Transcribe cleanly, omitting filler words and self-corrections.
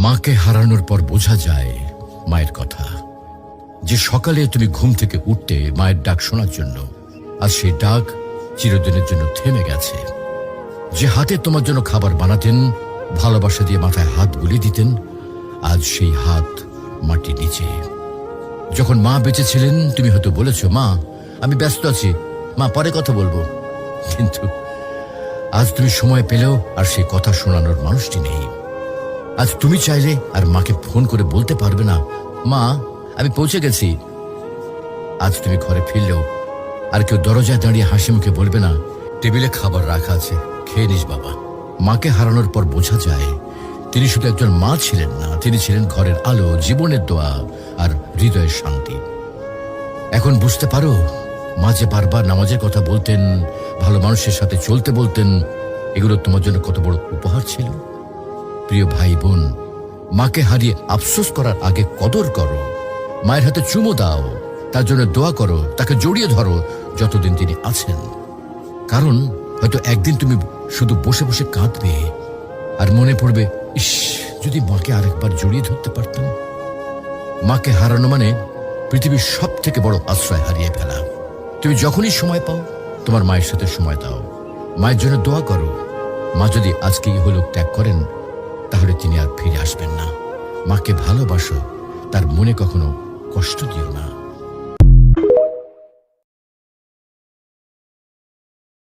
মাকে হারানোর পর বোঝা যায় মায়ের কথা। যে সকালে তুমি ঘুম থেকে উঠতে মায়ের ডাক শোনার জন্য, আর সেই ডাক চিরদিনের জন্য থেমে গেছে। যে হাতে তোমার জন্য খাবার বানাতেন, ভালোবাসা দিয়ে মাথায় হাত বুলিয়ে দিতেন, আজ সেই হাত মাটির নিচে। যখন মা বেঁচে ছিলেন তুমি হয়তো বলেছ, মা আমি ব্যস্ত আছি, মা পরে কথা বলবো। কিন্তু আজ তুমি সময় পেলেও আর সেই কথা শোনানোর মানুষটি নেই। আজ তুমি চাইলে আর মাকে ফোন করে বলতে পারবে না, মা আমি পৌঁছে গেছি। আজ তুমি ঘরে ফিরলেও আর কেউ দরজায় দাঁড়িয়ে হাসি মুখে বলবে না, টেবিলে খাবার রাখা আছে, খেয়ে নিস বাবা। মাকে হারানোর পর বোঝা যায় তিনি শুধু একজন মা ছিলেন না, তিনি ছিলেন ঘরের আলো, জীবনের দোয়া আর হৃদয়ের শান্তি। এখন বুঝতে পারো মা যে বারবার নামাজের কথা বলতেন, ভালো মানুষের সাথে চলতে বলতেন, এগুলো তোমার জন্য কত বড় উপহার ছিল। প্রিয় ভাই বোন, মাকে হারিয়ে আফসোস করার আগে কদর করো। মায়ের হাতে চুমো দাও, তার জন্য দোয়া করো, তাকে জড়িয়ে ধরো যতদিন তিনি আছেন। কারণ হয়তো একদিন তুমি শুধু বসে বসে কাঁদবে আর মনে পড়বে, ইস যদি মাকে আরেকবার জড়িয়ে ধরতে পারতাম। মাকে হারানো মানে পৃথিবীর সব থেকে বড় আশ্রয় হারিয়ে ফেলা। তুমি যখনই সময় পাও তোমার মায়ের সাথে সময় দাও, মায়ের জন্য দোয়া করো। মা যদি আজকে ইহলোক ত্যাগ করেন তাহলে তিনি আর ফিরে আসবেন না। মাকে ভালোবাসো, তার মনে কখনো কষ্ট দিও না।